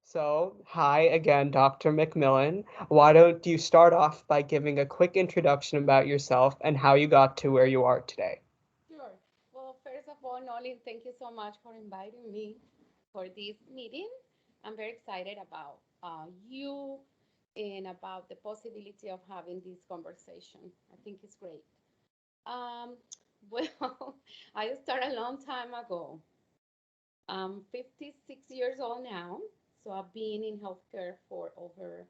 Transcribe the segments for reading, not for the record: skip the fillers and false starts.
So, hi again, Dr. McMillen. Why don't you start off by giving a quick introduction about yourself and how you got to where you are today? Sure. Well, first of all, Nolin, thank you so much for inviting me for this meeting. I'm very excited about you and about the possibility of having this conversation. I think it's great. Um, well, I started a long time ago. I'm 56 years old now, so I've been in healthcare for over,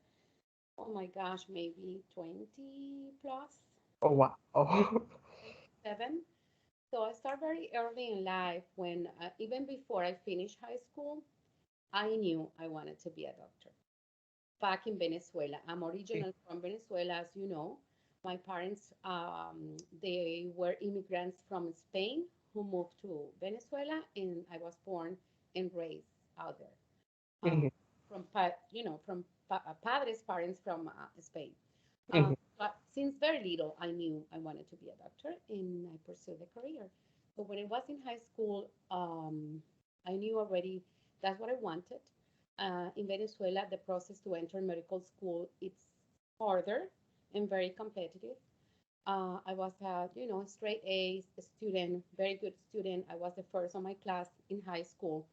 oh my gosh, maybe 20 plus, Oh, wow. 27. So I started very early in life when, even before I finished high school, I knew I wanted to be a doctor. Back in Venezuela, I'm originally from Venezuela, as you know. My parents, they were immigrants from Spain who moved to Venezuela, and I was born and raised out there. Uh, Mhm, from padres parents from Spain. mhm, But since very little, I knew I wanted to be a doctor, and I pursued a career. So when I was in high school, I knew already that's what I wanted. In Venezuela, the process to enter medical school it's harder and very competitive. I was a straight A's student, very good student. I was the first on my class in high school.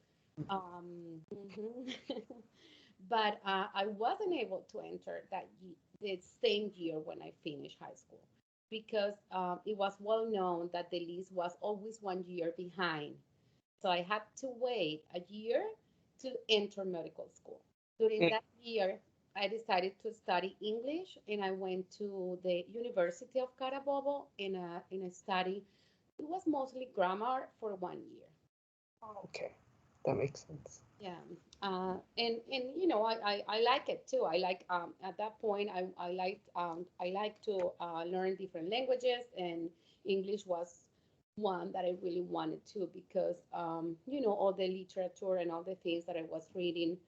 Mhm. But I wasn't able to enter the same year when I finished high school because it was well known that the list was always 1 year behind. So I had to wait a year to enter medical school. During mhm. that year, I decided to study English and I went to the University of Carabobo in a study. It was mostly grammar for 1 year. Okay, that makes sense. Yeah, and I like it too. I like at that point I like to learn different languages, and English was one that I really wanted to because all the literature and all the things that I was reading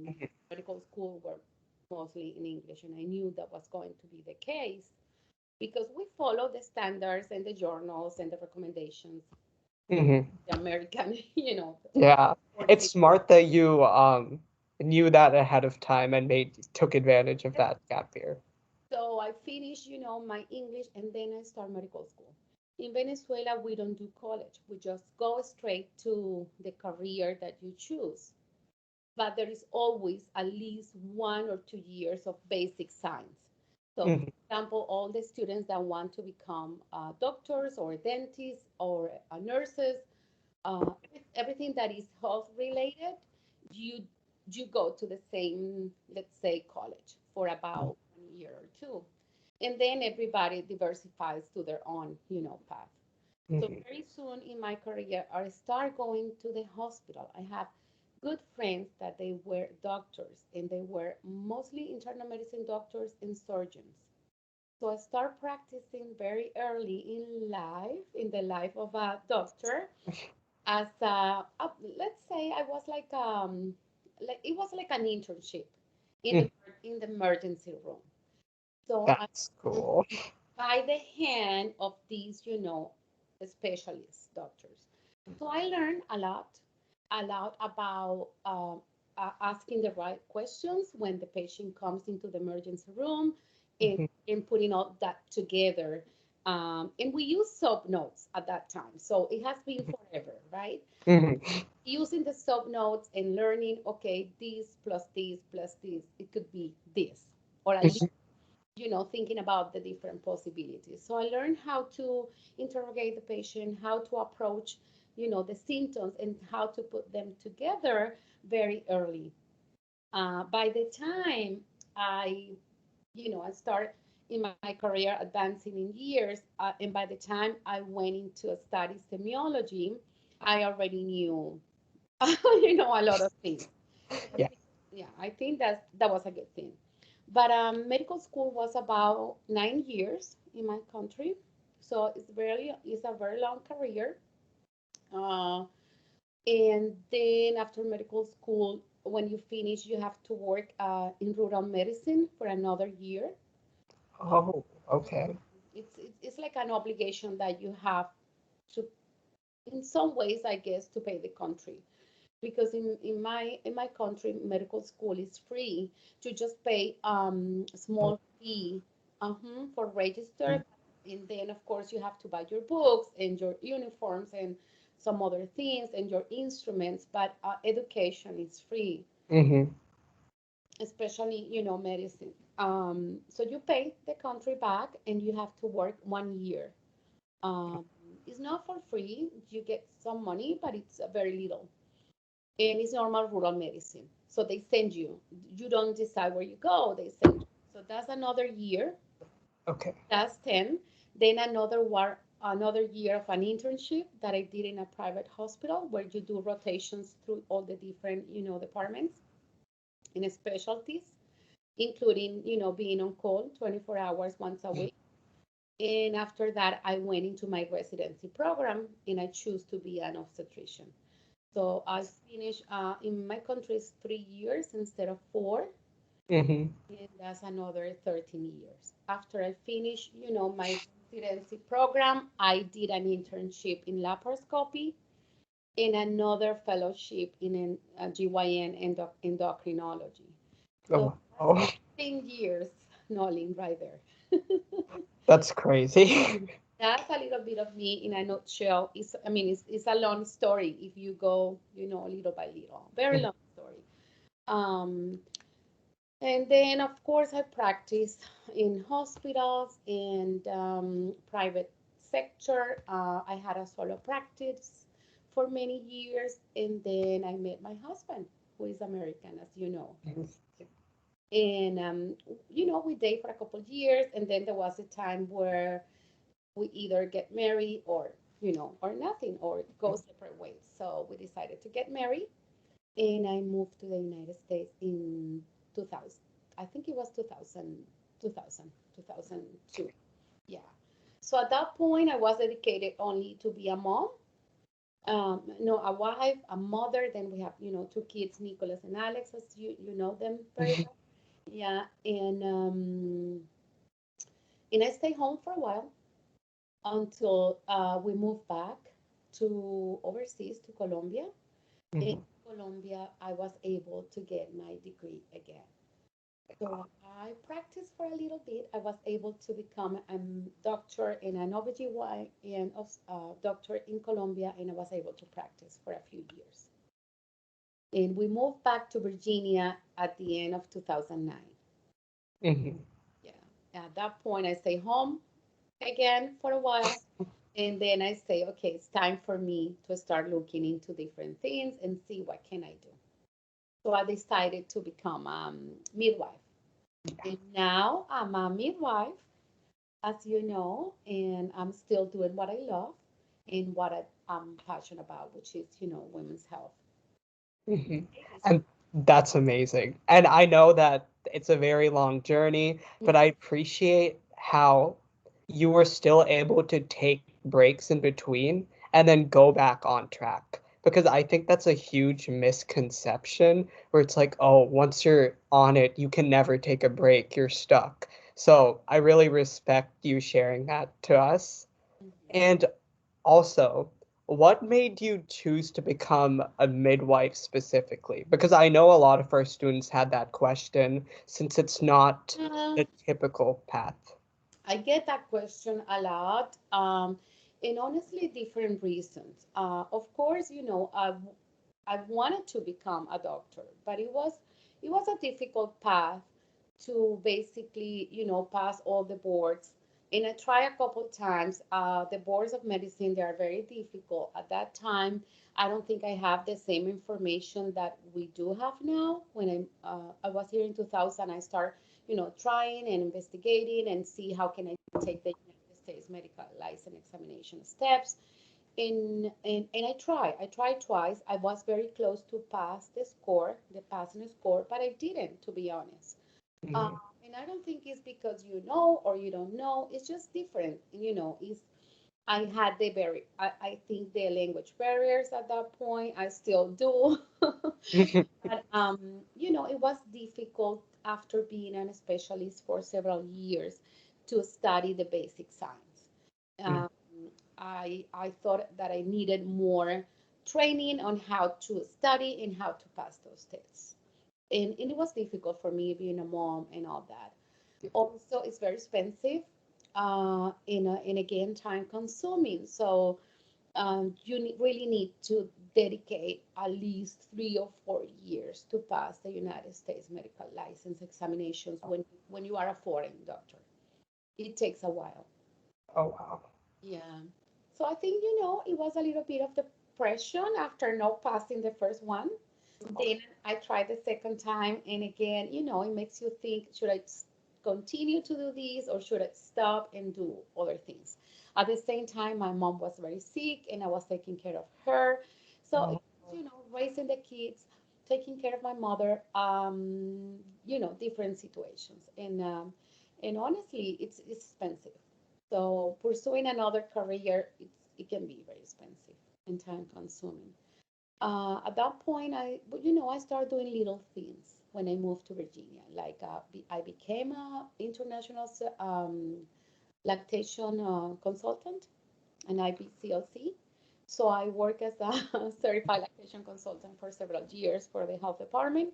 Mhm, medical school were mostly in English, and I knew that was going to be the case because we follow the standards and the journals and the recommendations from mhm. the American Yeah, it's working. smart that you knew that ahead of time and made took advantage of that gap year. So I finished, my English, and then I start medical school. In Venezuela, we don't do college. We just go straight to the career that you choose. But there is always at least 1 or 2 years of basic science. So, for Mhm, example, all the students that want to become doctors or dentists or nurses, uh, everything that is health related, you you go to the same, let's say, college for about 1 year or two, and then everybody diversifies to their own, path. So mhm, very soon in my career, I start going to the hospital. I have good friends that they were doctors, and they were mostly internal medicine doctors and surgeons. So I start practicing very early in the life of a doctor as let's say I was like it was like an internship in the mhm. in the emergency room. So I That's cool. by the hand of these specialist doctors. So I learned a lot about asking the right questions when the patient comes into the emergency room, and, Mhm, and putting all that together. And we use sub notes at that time, so it has been forever, right? mhm, Using the sub notes and learning, okay, this plus this, it could be this, or at least, mhm, thinking about the different possibilities. So I learned how to interrogate the patient, how to approach, the symptoms, and how to put them together very early. By the time I, I start in my career advancing in years, and by the time I went into study semiology, I already knew, a lot of things. So I yeah. think, yeah, I think that was a good thing. But medical school was about 9 years in my country, so it's a very long career. Uh, and then after medical school, when you finish, you have to work in rural medicine for another year. Uh, Oh, okay. it's like an obligation that you have to in some ways, I guess, to pay the country. Because in my country, medical school is free. You just pay a small fee for register, and then of course you have to buy your books and your uniforms and some other things and your instruments. But education is free, Mm-hmm. especially medicine. So you pay the country back, and you have to work 1 year. Um, it's not for free. You get some money, but it's very little, and it's normal rural medicine. So they send you. You don't decide where you go. They send you. So that's another year. Okay. That's 10. Then another year of an internship that I did in a private hospital where you do rotations through all the different, departments and specialties, including, being on call 24 hours once a week. And after that, I went into my residency program and I choose to be an obstetrician. So I finished in my country is 3 years instead of four, Mm-hmm. and that's another 13 years. After I finished, my residency program, I did an internship in laparoscopy and another fellowship in GYN endocrinology. So Oh, that's oh, 15 years, Nolin, right there. that's crazy. That's a little bit of me in a nutshell. I mean, it's a long story if you go, little by little. Very long story. Um, and then, of course, I practiced in hospitals and private sector. I had a solo practice for many years, and then I met my husband, who is American, as you know. And we dated for a couple of years, and then there was a time where we either get married or nothing, or go separate ways. So we decided to get married, and I moved to the United States in 2000. I think it was 2000, 2000, 2002. Yeah. So at that point, I was dedicated only to be a mom. No, a wife, a mother. Then we have, two kids, Nicholas and Alex, as you know them very well. Yeah, and I stayed home for a while until we moved back to overseas to Colombia. In Mhm. Colombia, I was able to get my degree again. So I practiced for a little bit. I was able to become a doctor and an OBGYN doctor in Colombia, and I was able to practice for a few years. And we moved back to Virginia at the end of 2009. Mhm. Yeah. At that point, I stay home again for a while. And then I say, okay, it's time for me to start looking into different things and see what can I do. So I decided to become a midwife. And now I'm a midwife, as you know, and I'm still doing what I love and what I'm passionate about, which is, women's health. Mhm. Babies. And that's amazing. And I know that it's a very long journey, but I appreciate how you were still able to take breaks in between and then go back on track. Because I think that's a huge misconception where it's like, oh, once you're on it, you can never take a break, you're stuck. So I really respect you sharing that to us. Mhm. And also, what made you choose to become a midwife specifically? Because I know a lot of our students had that question since it's not Uh, the typical path. I get that question a lot, and honestly, different reasons. Of course, I wanted to become a doctor, but it was a difficult path to basically, pass all the boards. And I tried a couple times. The boards of medicine, they are very difficult. At that time, I don't think I have the same information that we do have now. When I was here in 2000, I start, trying and investigating and see how can I take the United States medical license examination steps. And I tried twice. I was very close to pass the passing score, but I didn't, to be honest. uh, Mhm. and I don't think it's because you know or you don't know. It's just different. It's I had the I think the language barriers at that point. I still do. But it was difficult after being a specialist for several years to study the basic science. Um, I thought that I needed more training on how to study and how to pass those tests. And it was difficult for me being a mom and all that. Also, it's very expensive, and again, time consuming. So you really need to dedicate at least 3 or 4 years to pass the United States medical license examinations when you are a foreign doctor. It takes a while. Oh wow. Yeah. So I think, it was a little bit of depression after not passing the first one. Then I tried the second time, and again, it makes you think, should I continue to do this or should I stop and do other things? At the same time, my mom was very sick and I was taking care of her. So, Oh, raising the kids, taking care of my mother, different situations. And honestly, it's expensive. So pursuing another career, it can be very expensive and time consuming. At that point, I started doing little things when I moved to Virginia. Like I became a international lactation consultant, an IBCLC. So I work as a certified lactation consultant for several years for the health department.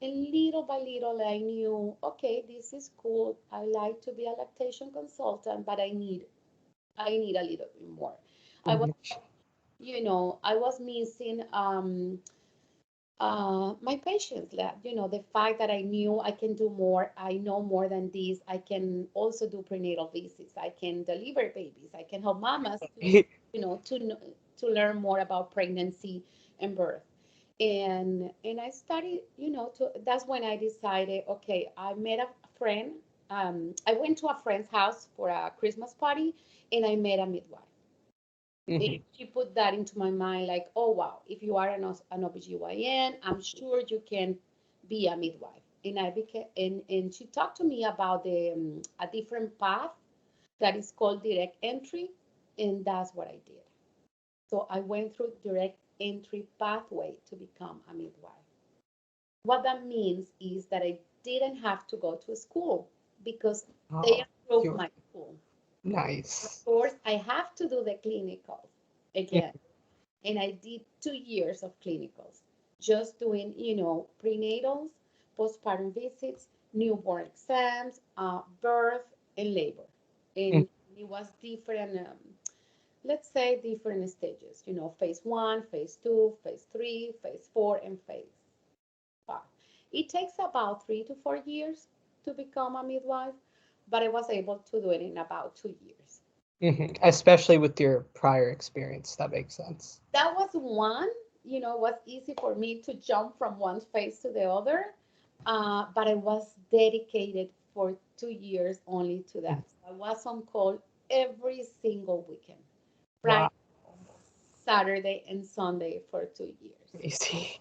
And little by little, I knew, okay, this is cool. I like to be a lactation consultant, but I need a little bit more. I was, mhm. I was missing my patients, the fact that I knew I can do more, I know more than this. I can also do prenatal visits. I can deliver babies. I can help mamas to, to learn more about pregnancy and birth. And I started, that's when I decided, okay, I met a friend. I went to a friend's house for a Christmas party, and I met a midwife. And Mhm. she put that into my mind, like, oh wow, if you are an OBGYN, I'm sure you can be a midwife. And I became, and she talked to me about a different path that is called direct entry, and that's what I did. So I went through direct entry pathway to become a midwife. What that means is that I didn't have to go to school because they Oh, approved you're my school. Of nice. course, I have to do the clinicals again, and I did 2 years of clinicals, just doing, prenatals, postpartum visits, newborn exams, birth, and labor. Mhm. And it was different, let's say different stages, phase one, phase two, phase three, phase four, and phase five. It takes about 3 to 4 years to become a midwife, but I was able to do it in about 2 years. Mhm. Especially with your prior experience, that makes sense. That was one, it was easy for me to jump from one phase to the other, but I was dedicated for 2 years only to Mhm. that. So I was on call every single weekend, Friday, Wow. Saturday, and Sunday for 2 years. Crazy.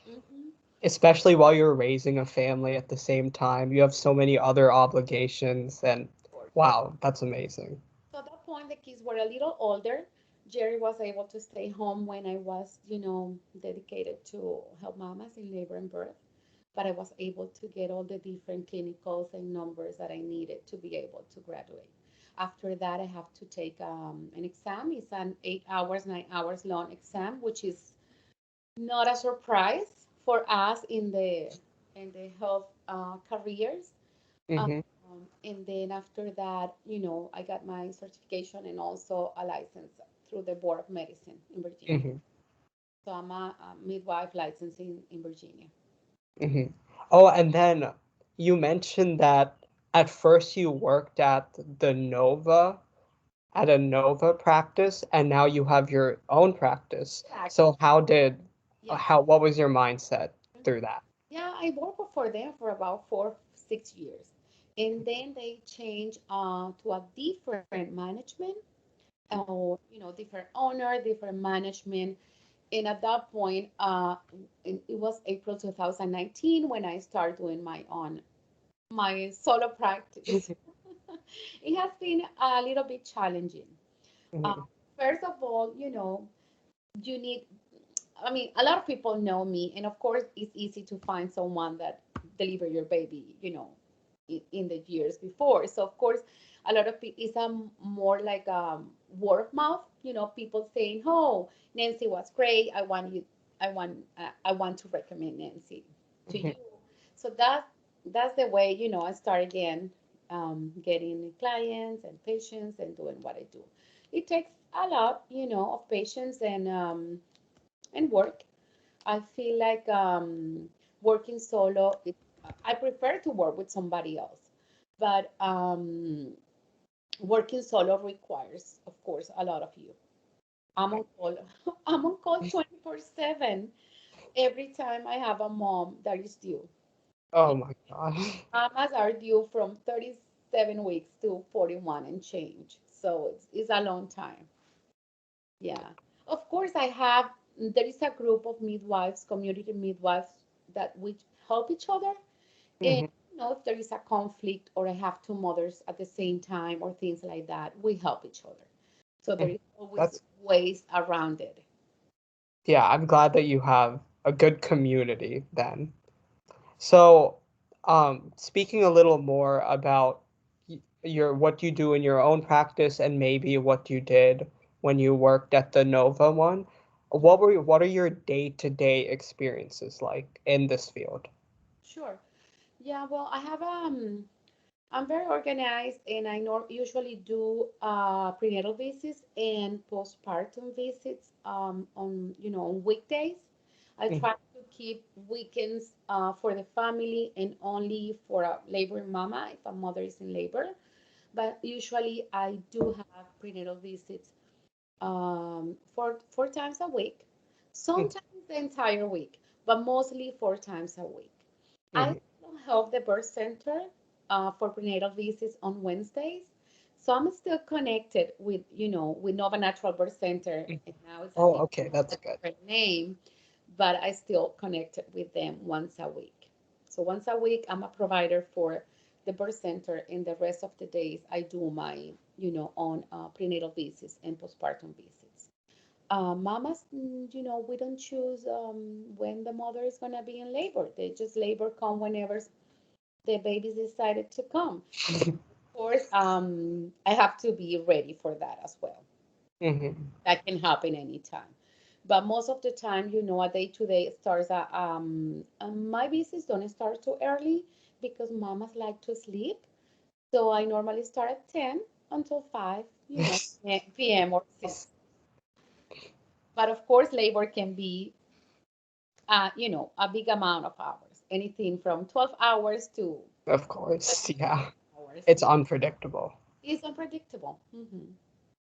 Hmm. Especially while you're raising a family at the same time. You have so many other obligations, and For sure. wow, that's amazing. So at that point, the kids were a little older. Jerry was able to stay home when I was, dedicated to help mamas in labor and birth. But I was able to get all the different clinicals and numbers that I needed to be able to graduate. After that, I have to take an exam. It's an 8 hours, 9 hours long exam, which is not a surprise for us in the health careers. Um, Hmm. and then after that, I got my certification and also a license through the Board of Medicine in Virginia. Hmm. So I'm a midwife licensed in Virginia. Hmm. Oh, and then you mentioned that at first you worked the Nova, at a Nova practice, and now you have your own practice. Exactly. So Yeah. what was your mindset through that? Yeah, I worked for them for about 4, 6 years. And then they changed to a different management, or different owner, different management. And at that point, it was April 2019 when I started doing my solo practice. It has been a little bit challenging. Uh, Mhm. First of all, you need, I mean, a lot of people know me, and of course, it's easy to find someone that deliver your baby, in the years before. So of course, A lot of people, it's more like word of mouth, people saying, oh, Nancy was great. I want to recommend Nancy to Mhm. you. So that's the way, I start again, getting clients and patients and doing what I do. It takes a lot, of patience and work. I feel like working solo, I prefer to work with somebody else, but working solo requires, of course, a lot of you. I'm on call. I'm on call 24/7 every time I have a mom that is due. Oh my God. Mamas are due from 37 weeks to 41 and change. So it's a long time. Yeah. Of course, there is a group of midwives, community midwives, that we help each other. And Mhm. if there is a conflict or I have two mothers at the same time or things like that, we help each other. So there Mhm. is always That's, ways around it. yeah, I'm glad that you have a good community then. So, speaking a little more about your what you do in your own practice and maybe what you did when you worked at the Nova one, what are your day-to-day experiences like in this field? Sure. Yeah, well, I'm very organized and I usually do prenatal visits and postpartum visits on weekdays. I Mhm. try to keep weekends for the family and only for a laboring mama if a mother is in labor. But usually I do have prenatal visits four times a week, Mhm. sometimes the entire week, but mostly 4 times a week. I Mhm. still help the birth center for prenatal visits on Wednesdays. So I'm still connected with Nova Natural Birth Center, Mhm. and now it's Oh, okay, that's a good. different name, but I still connected with them once a week. So once a week, I'm a provider for the birth center, and the rest of the days I do my, on prenatal visits and postpartum visits. Mamas, we don't choose when the mother is gonna be in labor. They just labor come whenever the baby's decided to come. Of course, I have to be ready for that as well. Mhm. That can happen anytime. But most of the time, a day to day starts at my visits don't start too early because mamas like to sleep. So I normally start at 10 until 5, p.m. or 6. But of course, labor can be a big amount of hours, anything from 12 hours to Of course, 36 yeah. hours. It's unpredictable. It's unpredictable.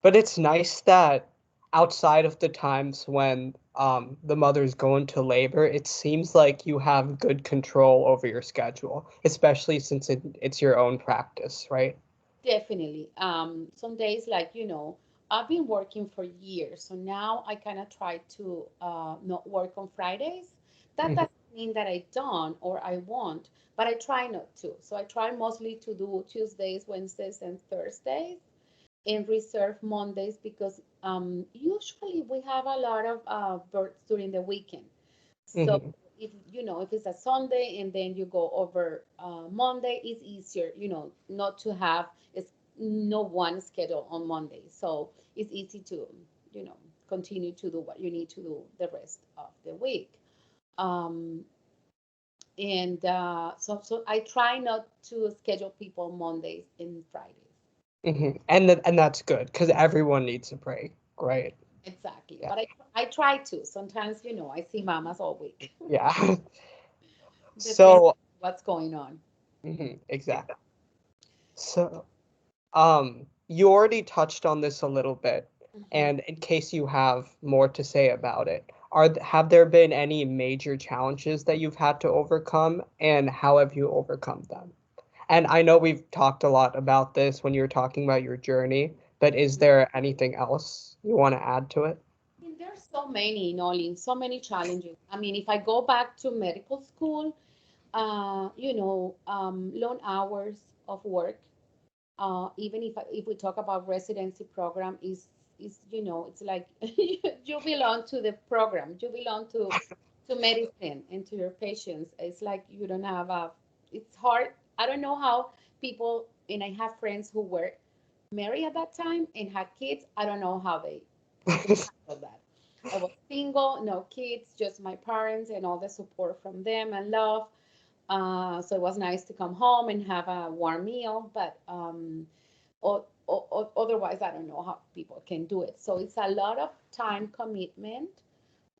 But it's nice that outside of the times when the mother's go into labor, it seems like you have good control over your schedule, especially since it's your own practice, right? Definitely. Some days, like, I've been working for years, so now I kind of try to not work on Fridays. That Mhm. doesn't mean that I don't or I won't, but I try not to. So I try mostly to do Tuesdays, Wednesdays, and Thursdays and reserve Mondays because usually we have a lot of births during the weekend. So Mhm. if it's a Sunday and then you go over Monday, it's easier, not to have it's no one schedule on Monday. So it's easy to, you know, continue to do what you need to do the rest of the week. Um, and so I try not to schedule people Mondays and Fridays. Mhm. And that's good because everyone needs a break, right? Exactly. Yeah. But I try to. Sometimes, I see mamas all week. Yeah. Depends So, what's going on. exactly. So, you already touched on this a little bit, Mhm. and in case you have more to say about it, have there been any major challenges that you've had to overcome, and how have you overcome them? And I know we've talked a lot about this when you were talking about your journey, but is there anything else you want to add to it? There's so many, Nolin, so many challenges. I mean, if I go back to medical school, long hours of work. Even if we talk about residency program, it's like you belong to the program. You belong to medicine and to your patients. It's like you don't have a. It's hard. I don't know how people, and I have friends who work. married at that time and had kids. I don't know how they handled that. I was single, no kids, just my parents and all the support from them and love. So it was nice to come home and have a warm meal, but otherwise, I don't know how people can do it. So it's a lot of time commitment,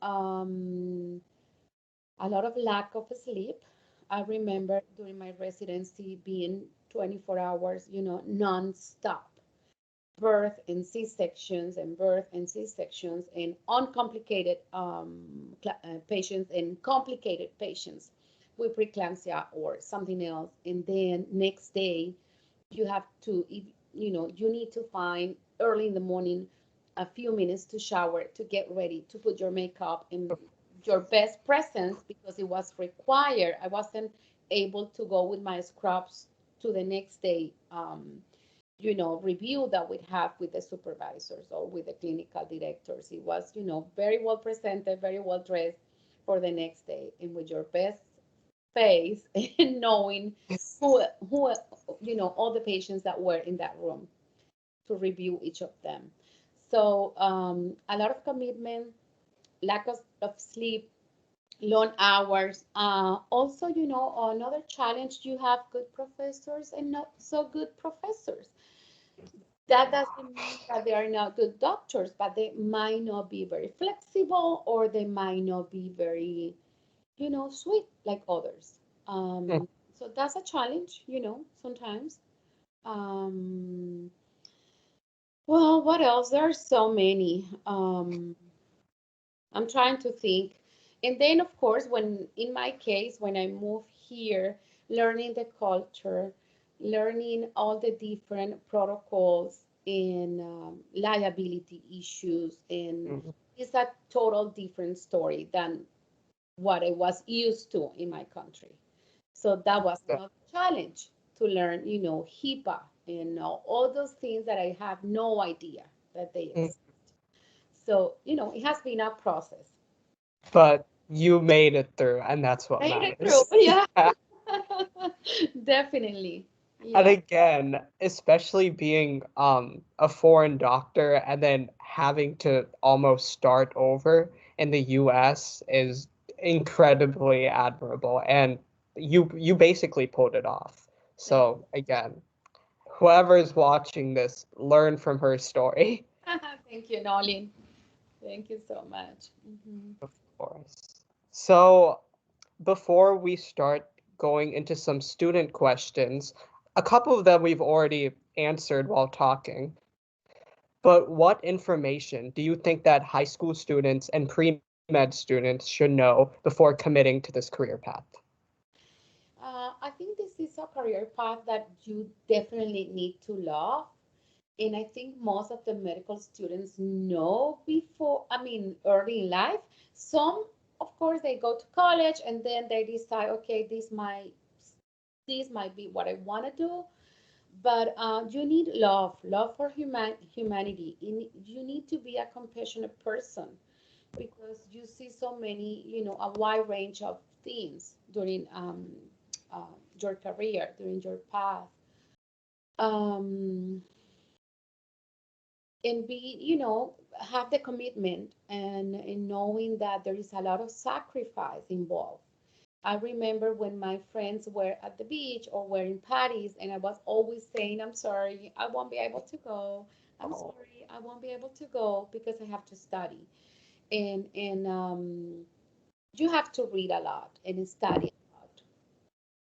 um, a lot of lack of sleep. I remember during my residency being 24 hours, non-stop birth and C-sections and birth and C-sections and uncomplicated patients and complicated patients with preeclampsia or something else. And then next day, you have to, you need to find early in the morning a few minutes to shower, to get ready, to put your makeup in your best presence because it was required. I wasn't able to go with my scrubs to the next day. Review that we'd have with the supervisors or with the clinical directors. It was, very well presented, very well dressed for the next day and with your best face and knowing who, all the patients that were in that room to review each of them. So a lot of commitment, lack of sleep, long hours. Also, another challenge, you have good professors and not so good professors. That doesn't mean that they are not good doctors, but they might not be very flexible or they might not be very, sweet like others. So that's a challenge, sometimes. Um, well, what else? There are so many. I'm trying to think. And then, of course, in my case, when I moved here, learning the culture, learning all the different protocols and liability issues, and Mhm. it's a total different story than what I was used to in my country. So that was Yeah. another challenge to learn, HIPAA and all those things that I have no idea that they Mm. exist. So, it has been a process. But you made it through, and that's what Made it through. matters. Yeah. Definitely. And Yeah. again, especially being a foreign doctor and then having to almost start over in the US is incredibly admirable. And you basically pulled it off. Thank So again, whoever's watching this, learn from her story. thank you, Nolin. Thank you so much. Of course. So before we start going into some student questions, a couple of them we've already answered while talking. But what information do you think that high school students and pre-med students should know before committing to this career path? I think this is a career path that you definitely need to love. And I think most of the medical students know before, I mean, early in life. Some, of course, they go to college and then they decide, okay, this might be what I want to do. But you need love for humanity. You need to be a compassionate person because you see so many, a wide range of things during your career, during your path. Um, and have the commitment and in knowing that there is a lot of sacrifice involved. I remember when my friends were at the beach or were in parties, and I was always saying, I'm sorry, I won't be able to go. I'm Oh, sorry, I won't be able to go because I have to study. And you have to read a lot and study a lot.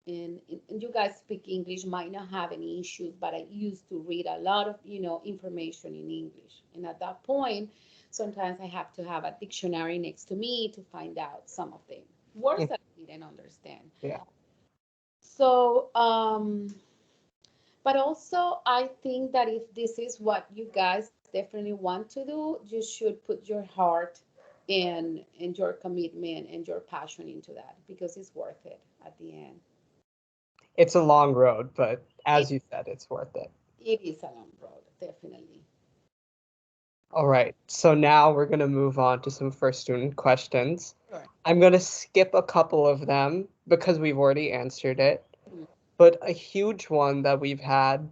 And you guys speak English, might not have any issues, but I used to read a lot of, information in English. And at that point, sometimes I have to have a dictionary next to me to find out some of the words mm, that I didn't understand. yeah. So, but also I think that if this is what you guys definitely want to do, you should put your heart and your commitment and your passion into that because it's worth it at the end. It's a long road, but It, as you said, it's worth it. it is a long road, definitely. All right. So now we're going to move on to some first student questions. Sure. I'm going to skip a couple of them because we've already answered it. Mhm. But a huge one that we've had,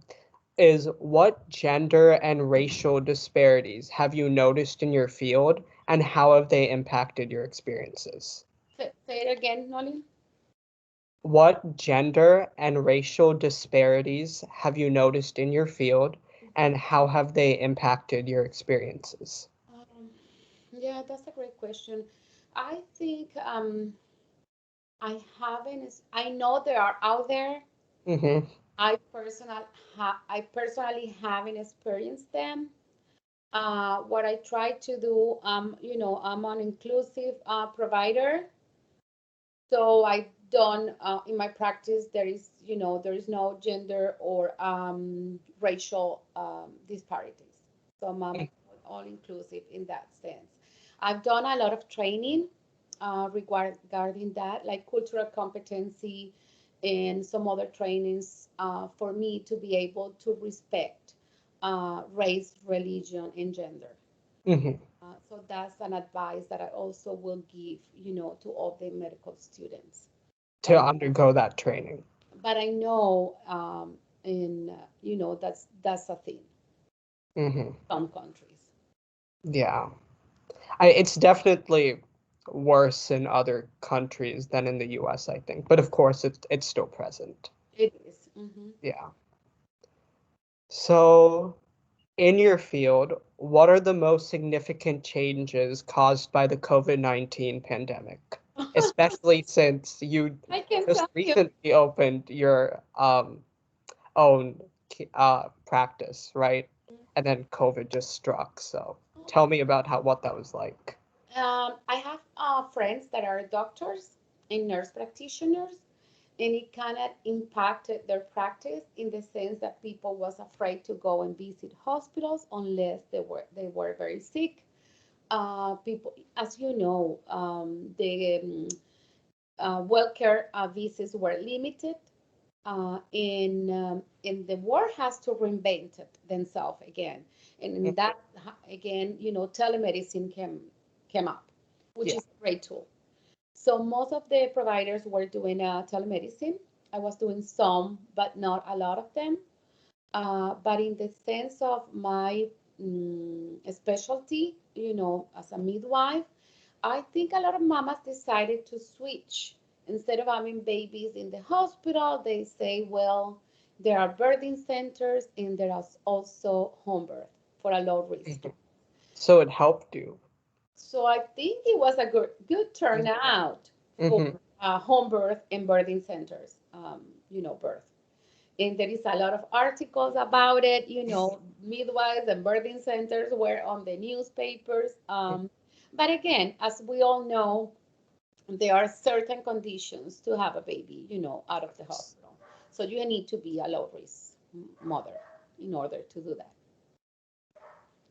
is what gender and racial disparities have you noticed in your field, and how have they impacted your experiences? Say it again, Nolly. What gender and racial disparities have you noticed in your field, Mhm. and how have they impacted your experiences? Um, yeah, that's a great question. I think I know they are out there. Mm-hmm. I personally haven't experienced them. What I try to do, I'm an inclusive provider, so I don't in my practice there is no gender or racial disparities. So I'm all inclusive in that sense. I've done a lot of training regarding that, like cultural competency and some other trainings for me to be able to respect race, religion, and gender. Mm-hmm. So that's an advice that I also will give, to all the medical students. To But undergo that training. but I know, in that's a thing. Mm-hmm. Some countries. Yeah. It's definitely worse in other countries than in the US, I think. But of course, it's still present. It is. Mm-hmm. Yeah. So, in your field, what are the most significant changes caused by the COVID-19 pandemic? Especially since you I can just tell you. recently opened your own practice, right? And then COVID just struck. So, tell me about what that was like. I have friends that are doctors and nurse practitioners, and it kind of impacted their practice in the sense that people was afraid to go and visit hospitals unless they were very sick. People, as you know, the welfare visits were limited, and the world has to reinvent it themselves again. And in that again, telemedicine came up, which Yeah. is a great tool. So most of the providers were doing telemedicine. I was doing some, but not a lot of them. But in the sense of my specialty, as a midwife, I think a lot of mamas decided to switch. Instead of having babies in the hospital, they say, well, there are birthing centers and there is also home birth for a low risk. Mhm. So it helped you. So I think it was a good turnout for Mm-hmm. home birth and birthing centers, birth. And there is a lot of articles about it. Midwives and birthing centers were on the newspapers. But again, as we all know, there are certain conditions to have a baby, out of the hospital. So you need to be a low risk mother in order to do that.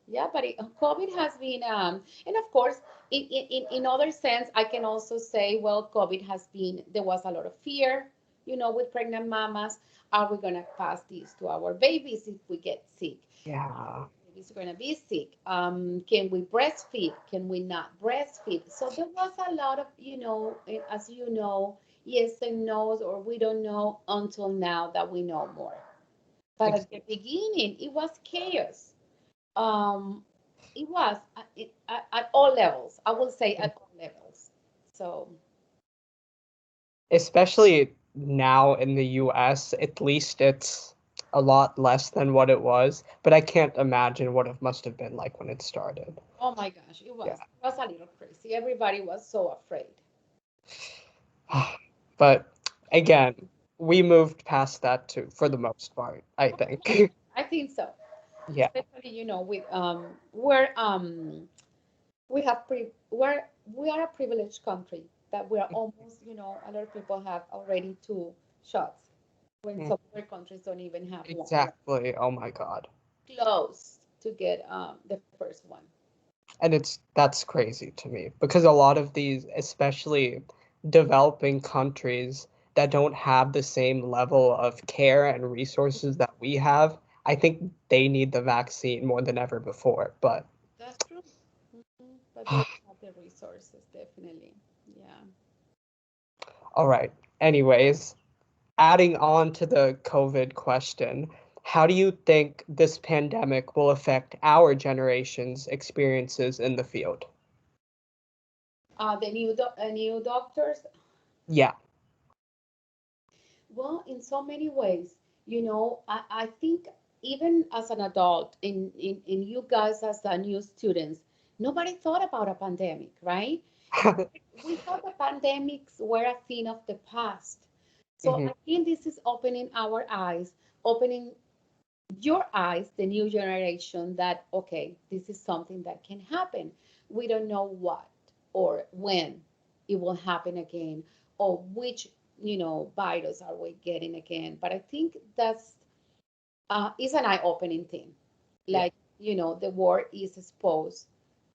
Yeah, but COVID has been, and of course, in other sense, I can also say, well, COVID has been, there was a lot of fear, with pregnant mamas. Are we going to pass this to our babies if we get sick? Yeah. Babies are going to be sick. Can we breastfeed? Can we not breastfeed? So there was a lot of, as you know, yes and no's, or we don't know until now that we know more. But Ex- at the beginning, it was chaos. Um, it was at all levels. I will say at all levels. So, Especially now in the US, at least it's a lot less than what it was, but I can't imagine what it must have been like when it started. oh my gosh, Yeah. it was a little crazy. Everybody was so afraid. But again, we moved past that too, for the most part, I think. I think so. Yeah, Especially, with we're we are a privileged country that we are almost, a lot of people have already 2 shots when mm, some other countries don't even have one. exactly. Oh my God. Close to get the first one. And that's crazy to me because a lot of these, especially developing countries that don't have the same level of care and resources that we have, I think they need the vaccine more than ever before. But That's true. But they don't have the resources, definitely. Yeah. all right. Anyways, adding on to the COVID question, How do you think this pandemic will affect our generation's experiences in the field? The new doctors. Yeah. Well, in so many ways, I think even as an adult, in you guys as new students, nobody thought about a pandemic, right? We thought the pandemics were a thing of the past. So Hmm. I think this is opening our eyes, opening your eyes, the new generation, that, okay, this is something that can happen. We don't know what or when it will happen again, or which, virus are we getting again. But I think that's is an eye-opening thing. Yeah. Like, the world is exposed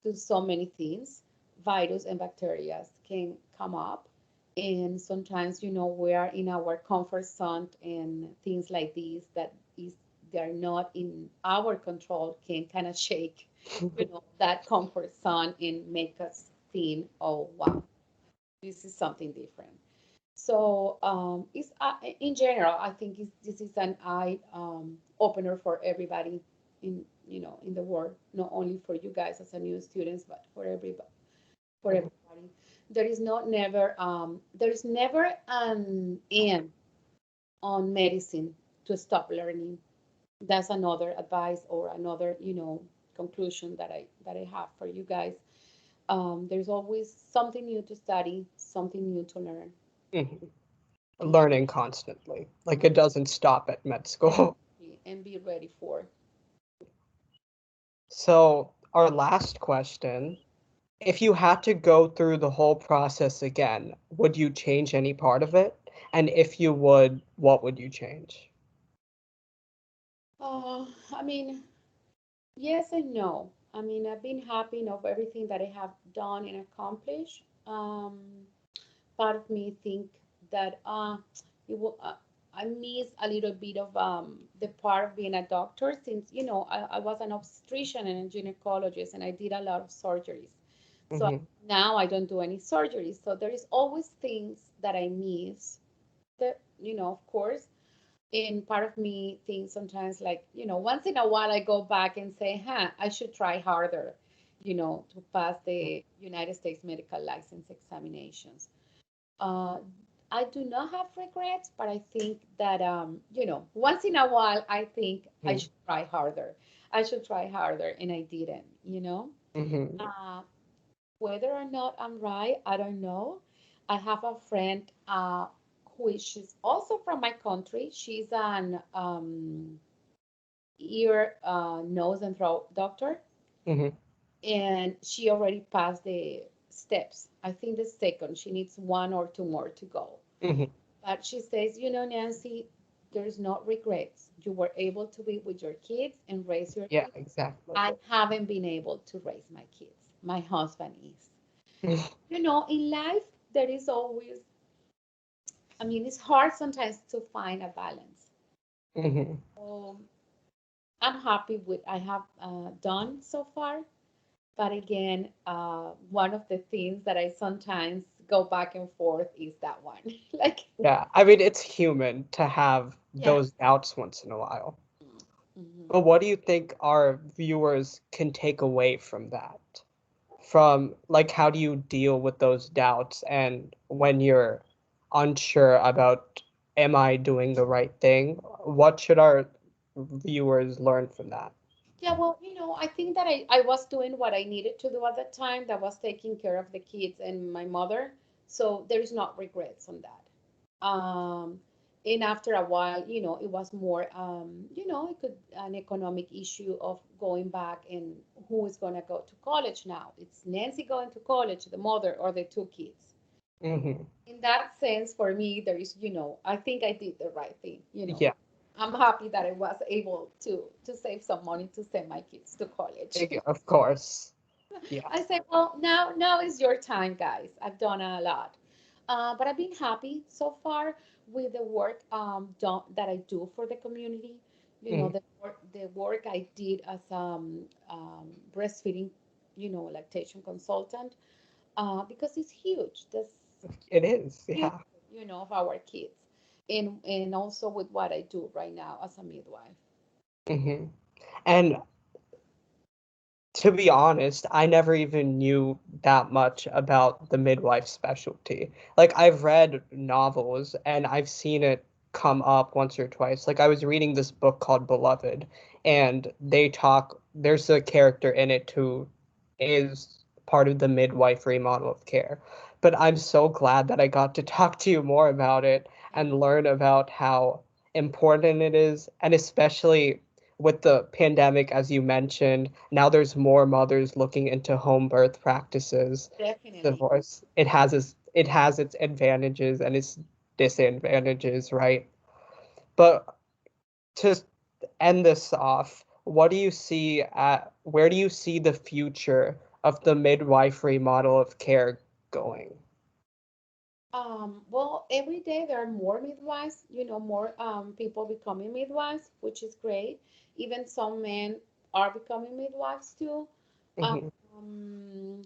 to so many things. Virus and bacteria can come up. And sometimes, we are in our comfort zone, and things like these that is they're not in our control can kind of shake, that comfort zone and make us think, oh wow, this is something different. So it's in general, I think this is an eye opener for everybody in in the world, not only for you guys as a new students, but for everybody. For everybody, there is never an end on medicine to stop learning. That's another advice or another conclusion that I have for you guys. There's always something new to study, something new to learn. Hmm. Learning constantly. Like it doesn't stop at med school. And be ready for. So, our last question, if you had to go through the whole process again, would you change any part of it? And if you would, what would you change? I mean, yes and no. I mean, I've been happy of everything that I have done and accomplished. Part of me think that it will, I miss a little bit of the part of being a doctor, since I was an obstetrician and a gynecologist, and I did a lot of surgeries. So Hmm. now I don't do any surgeries. So there is always things that I miss. That of course, and part of me thinks sometimes, like, once in a while I go back and say, huh, I should try harder, to pass the United States medical license examinations. uh, I do not have regrets, but I think that once in a while I think I should try harder. I should try harder, and I didn't. Hmm. Uh, Whether or not I'm right, I don't know. I have a friend who is she's also from my country. She's an ear, nose, and throat doctor, Hmm. and she already passed the steps. I think the second, she needs one or two more to go. Hmm. But she says, Nancy, there's no regrets. You were able to be with your kids and raise your Yeah, kids. exactly. I haven't been able to raise my kids. My husband is. In life, there is always, I mean, it's hard sometimes to find a balance. Hmm. So I'm happy with I have done so far. But again, one of the things that I sometimes go back and forth is that one. Like, Yeah, I mean, it's human to have yeah. those doubts once in a while. Mhm. But what do you think our viewers can take away from that? From like, how do you deal with those doubts and when you're unsure about, am I doing the right thing? What should our viewers learn from that? Yeah, well, I think that I was doing what I needed to do at that time, that was taking care of the kids and my mother. So there is not regrets on that. And after a while, it was more, it could an economic issue of going back, and who is going to go to college now? It's Nancy going to college, the mother, or the two kids. Hmm. In that sense, for me, there is, I think I did the right thing. Yeah, I'm happy that I was able to save some money to send my kids to college. of course. Yeah. I said, well, now is your time, guys. I've done a lot, but I've been happy so far with the work that I do for the community. Mhm. The work I did as breastfeeding, lactation consultant, because it's huge. That's It is. huge, Yeah. of our kids, and also with what I do right now as a midwife. Hmm. And to be honest, I never even knew that much about the midwife specialty. Like, I've read novels and I've seen it come up once or twice. Like, I was reading this book called Beloved, and there's a character in it who is part of the midwifery model of care. But I'm so glad that I got to talk to you more about it and learn about how important it is, and especially with the pandemic, as you mentioned, now there's more mothers looking into home birth practices. Definitely. Divorce, it has its advantages and its disadvantages, right? But to end this off, where do you see the future of the midwifery model of care going? Well, every day there are more midwives, more people becoming midwives, which is great. Even some men are becoming midwives too. Hmm. Um,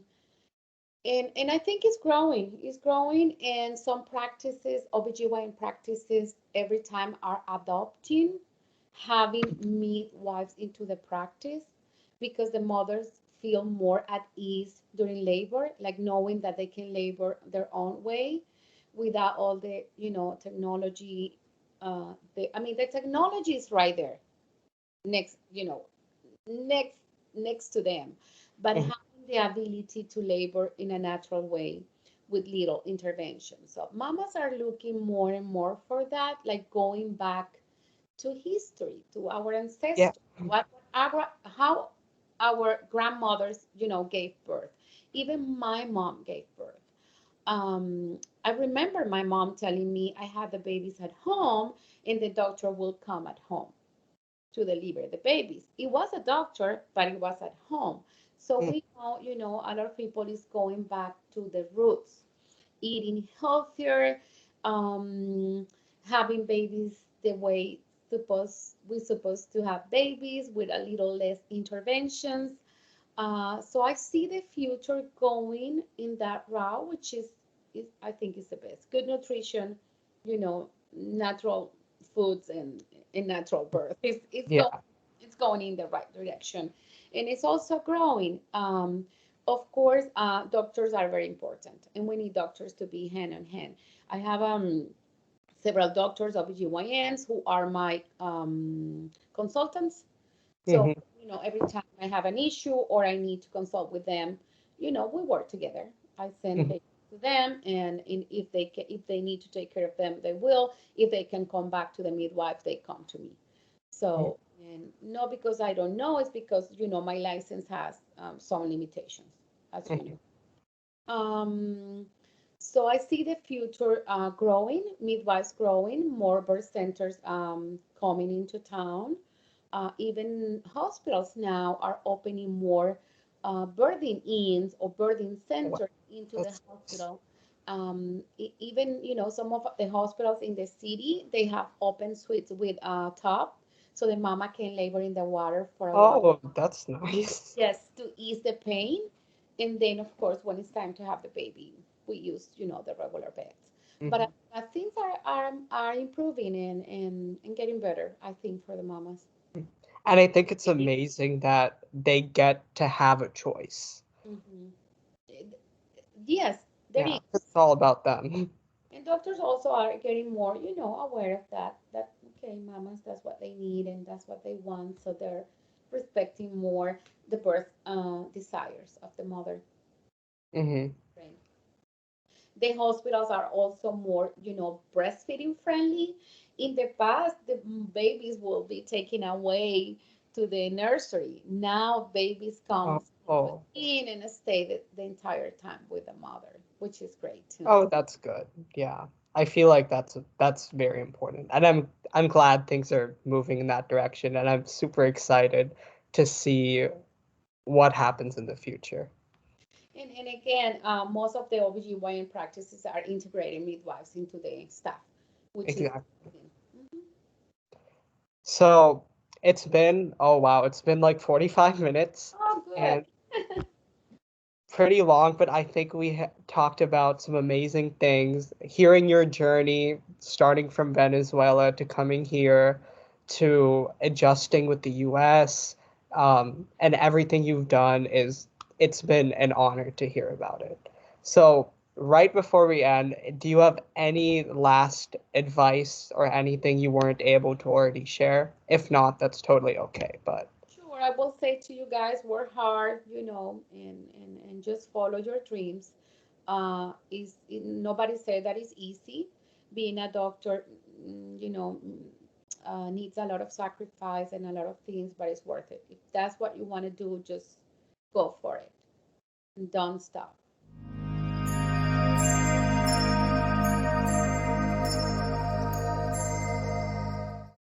and I think it's growing. It's growing, and some practices, OBGYN practices, every time are adopting having midwives into the practice because the mothers feel more at ease during labor, like knowing that they can labor their own way without all the, technology. The technology is right there next, next next to them, but Hmm. having the ability to labor in a natural way with little intervention. So mamas are looking more and more for that, like going back to history, to our Yeah. ancestors, what how our grandmothers, gave birth. Even my mom gave birth. I remember my mom telling me I had the babies at home and the doctor will come at home to deliver the babies. It was a doctor, but it was at home. So Mm. we know, a lot of people is going back to the roots, eating healthier, um, having babies the way we're supposed to have babies with a little less interventions. So I see the future going in that route, which is I think is the best. Good nutrition, natural foods and natural birth. Yeah. It's going in the right direction, and it's also growing. Of course, doctors are very important, and we need doctors to be hand in hand. I have several doctors, OBGYNs, who are my consultants, so, Hmm. every time I have an issue or I need to consult with them, we work together. I send Hmm. patients to them, and if they need to take care of them, they will. If they can come back to the midwife, they come to me. So, and not because I don't know, it's because my license has some limitations, as you Hmm. know. So I see the future growing, midwives growing, more birth centers coming into town. Even hospitals now are opening more birthing inns or birthing Wow, centers into the that's nice. hospital. Even, some of the hospitals in the city, they have open suites with a tub so the mama can labor in the water for a while. Oh, that's nice. Yes, to ease the pain. And then, of course, when it's time to have the baby, we use, the regular beds. But Hmm. things are improving and getting better, I think, for the mamas. And I think it's amazing that they get to have a choice. Hmm. Yes, there Yeah, is. it's all about them. And doctors also are getting more, aware of that. That, okay, mamas, that's what they need and that's what they want. So they're respecting more the birth desires of the mother. Hmm. Right. The hospitals are also more, breastfeeding friendly. In the past, the babies will be taken away to the nursery. Now, babies come into Oh, a teen and stay the entire time with the mother, which is great too. oh, that's good. Yeah, I feel like that's very important, and I'm glad things are moving in that direction, and I'm super excited to see what happens in the future. And again, most of the OBGYN practices are integrating midwives into the staff, which is Exactly. amazing. Mhm. So oh wow, it's been like 45 minutes Oh, good. and pretty long, but I think we talked about some amazing things. Hearing your journey, starting from Venezuela to coming here, to adjusting with the US, and everything you've done. It's been an honor to hear about it. So, right before we end, do you have any last advice or anything you weren't able to already share? If not, that's totally okay. But Sure, I will say to you guys, work hard, and just follow your dreams. Nobody said that it's easy. Being a doctor, needs a lot of sacrifice and a lot of things, but it's worth it. If that's what you want to do, just go for it. Don't stop.